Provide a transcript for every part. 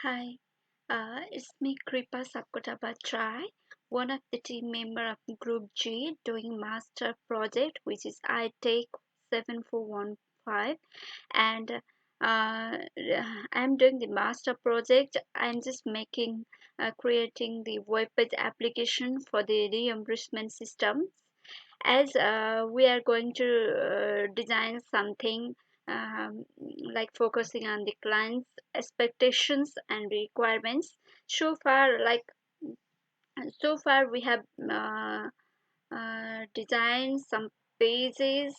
Hi, it's me Kripa Sapkotabhai, one of the team member of Group G doing master project which is ITECH7415 and I'm doing the master project. I'm just creating the web page application for the reimbursement system as we are going to design something like focusing on the client's expectations and requirements. So far, we have designed some pages,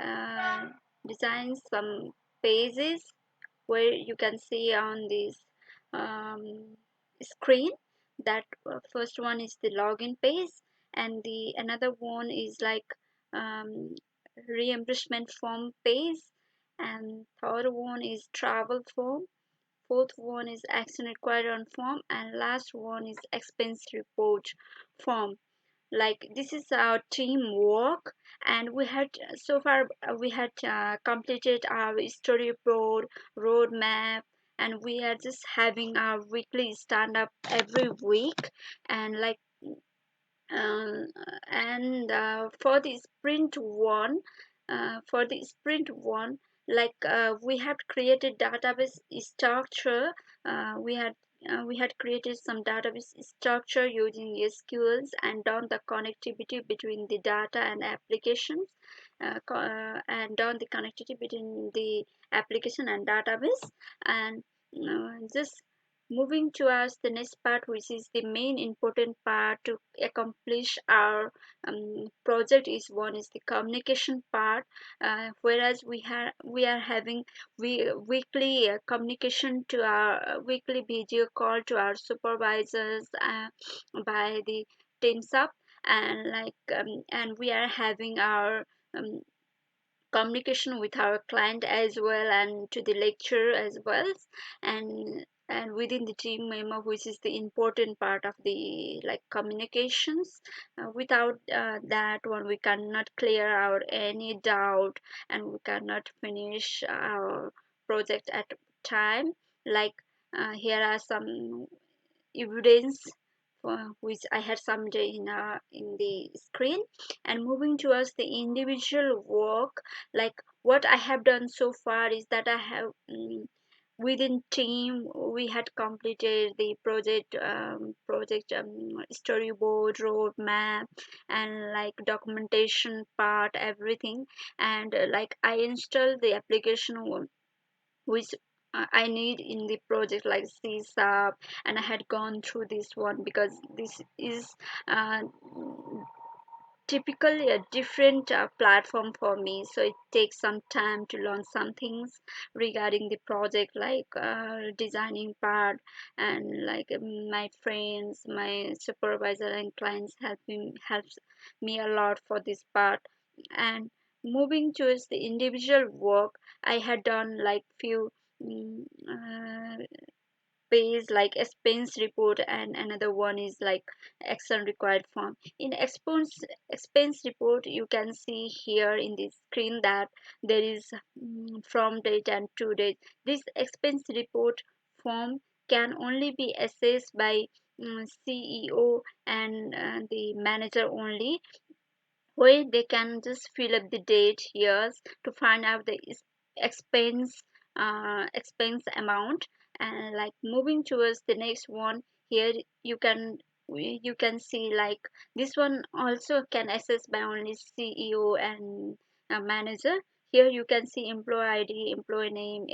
uh, designed some pages where you can see on this um, screen that first one is the login page and the another one is like um, reimbursement form page and third one is travel form, fourth one is action required on form, and last one is expense report form. Like this is our teamwork, and we had so far we had completed our storyboard roadmap, and we are just having our weekly stand up every week. And um, for the sprint one, we had created database structure. We had created some database structure using SQLs and done the connectivity between the data and applications, and done the connectivity between the application and database, and just moving towards the next part, which is the main important part to accomplish our project, is one is the communication part. Whereas we are having weekly communication to our weekly video call to our supervisors by the teams up, and and we are having our um, communication with our client as well and to the lecturer as well, and within the team member, which is the important part of the like communications. Without that one we cannot clear out any doubt, and we cannot finish our project at time. like Here are some evidence which I had someday in the screen. And moving towards the individual work, like what I have done so far is that I have within team we had completed the project storyboard roadmap and like documentation part everything. And I installed the application which I need in the project like C sharp, and I had gone through this one because this is uh, typically a different platform for me, so it takes some time to learn some things regarding the project, like designing part. And my friends, my supervisor and clients helps me a lot for this part. And moving towards the individual work, I had done like few mm, uh, pays like expense report, and another one is like action required form. In expense report, you can see here in the screen that there is from date and to date. This expense report form can only be assessed by CEO and the manager only, where they can just fill up the date here to find out the expense expense amount. And like moving towards the next one, here you can see like this one also can access by only CEO and manager. Here you can see employee ID, employee name,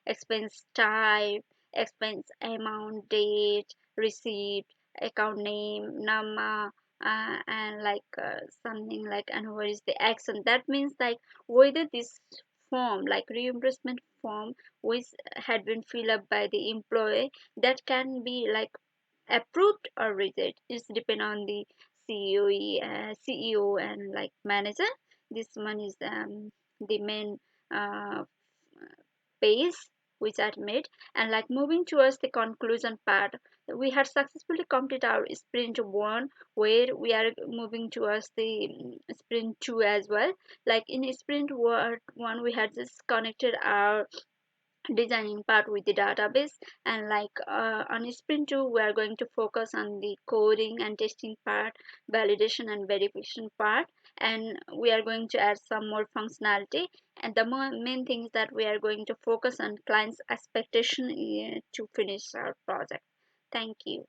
expense type, expense amount, date, receipt, account name, number, and something like, and what is the action. That means like whether this form, like reimbursement form, which had been filled up by the employee, that can be like approved or rejected. It's depend on the CEO and like manager. This one is the main uh, pace which are made. And like moving towards the conclusion part, we had successfully completed our sprint one, where we are moving towards the sprint two as well. Like in sprint one we had just connected our designing part with the database. And on sprint 2 we are going to focus on the coding and testing part, validation and verification part, and we are going to add some more functionality. And the main thing is that we are going to focus on clients expectation to finish our project. Thank you.